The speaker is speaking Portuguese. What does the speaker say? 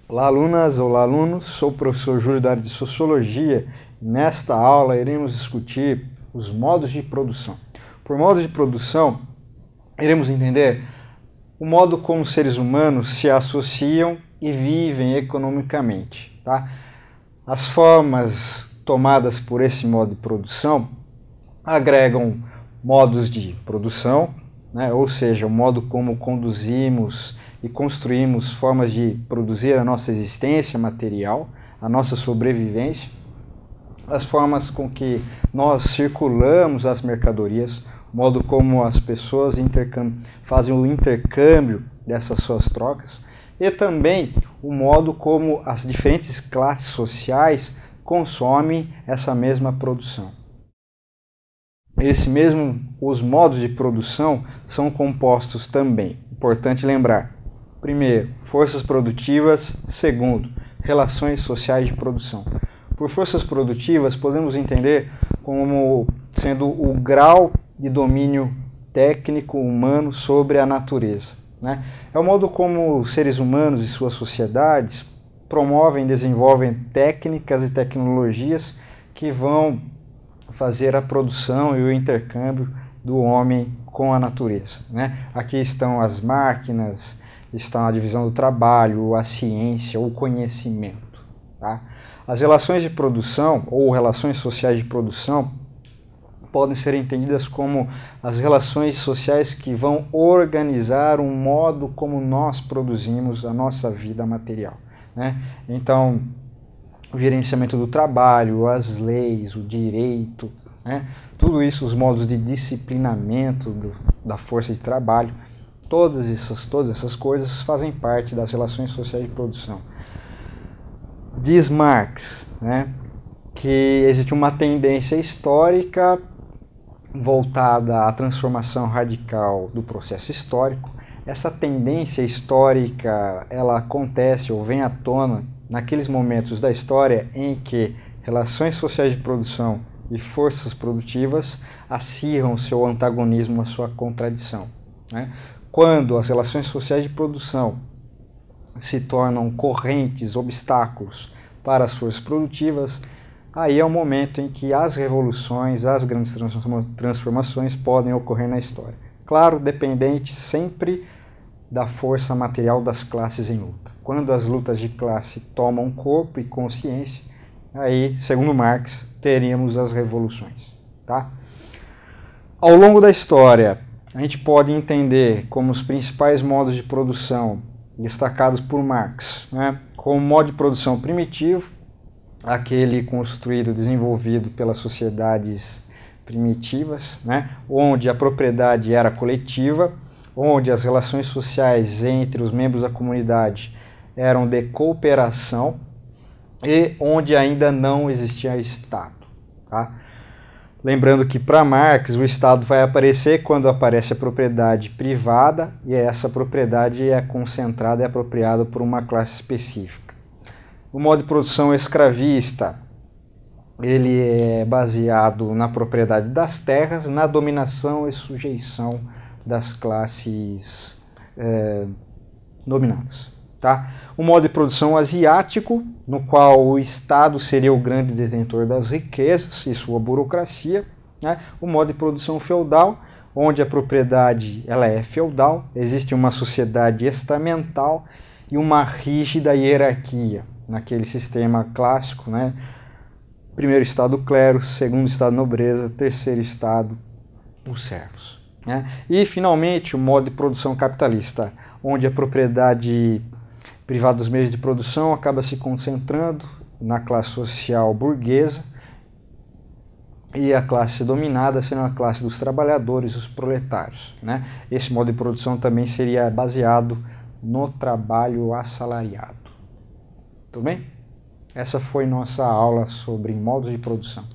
Olá alunas, olá alunos, sou o professor Júlio da área de Sociologia e nesta aula iremos discutir os modos de produção. Por modos de produção, iremos entender o modo como os seres humanos se associam e vivem economicamente. Tá? As formas tomadas por esse modo de produção agregam modos de produção, ou seja, o modo como conduzimos e construímos formas de produzir a nossa existência material, a nossa sobrevivência, as formas com que nós circulamos as mercadorias, o modo como as pessoas fazem o intercâmbio dessas suas trocas, e também o modo como as diferentes classes sociais consomem essa mesma produção. Os modos de produção são compostos também, importante lembrar, primeiro, forças produtivas, segundo, relações sociais de produção. Por forças produtivas, podemos entender como sendo o grau de domínio técnico humano sobre a natureza. É o modo como os seres humanos e suas sociedades promovem e desenvolvem técnicas e tecnologias que vão fazer a produção e o intercâmbio do homem com a natureza. Aqui estão as máquinas, está a divisão do trabalho, a ciência, o conhecimento. Tá? As relações de produção ou relações sociais de produção podem ser entendidas como as relações sociais que vão organizar o modo como nós produzimos a nossa vida material. Então, o gerenciamento do trabalho, as leis, o direito, tudo isso, os modos de disciplinamento da força de trabalho, todas essas coisas fazem parte das relações sociais de produção. Diz Marx, que existe uma tendência histórica voltada à transformação radical do processo histórico. Essa tendência histórica, ela acontece ou vem à tona naqueles momentos da história em que relações sociais de produção e forças produtivas acirram seu antagonismo, a sua contradição. Quando as relações sociais de produção se tornam correntes, obstáculos para as forças produtivas, aí é o momento em que as revoluções, as grandes transformações podem ocorrer na história. Claro, dependente sempre da força material das classes em luta. Quando as lutas de classe tomam corpo e consciência, aí, segundo Marx, teríamos as revoluções. Tá? Ao longo da história, a gente pode entender como os principais modos de produção destacados por Marx, como modo de produção primitivo, aquele construído, desenvolvido pelas sociedades primitivas, onde a propriedade era coletiva, onde as relações sociais entre os membros da comunidade eram de cooperação e onde ainda não existia Estado. Tá? Lembrando que para Marx o Estado vai aparecer quando aparece a propriedade privada e essa propriedade é concentrada e apropriada por uma classe específica. O modo de produção escravista, ele é baseado na propriedade das terras, na dominação e sujeição das classes dominadas. Tá? O modo de produção asiático, no qual o Estado seria o grande detentor das riquezas e sua burocracia. O modo de produção feudal, onde a propriedade ela é feudal, existe uma sociedade estamental e uma rígida hierarquia, naquele sistema clássico, primeiro estado o clero, segundo estado nobreza, terceiro estado os servos. E finalmente o modo de produção capitalista, onde a propriedade privada dos meios de produção acaba se concentrando na classe social burguesa e a classe dominada sendo a classe dos trabalhadores, os proletários. Esse modo de produção também seria baseado no trabalho assalariado. Tudo bem? Essa foi nossa aula sobre modos de produção.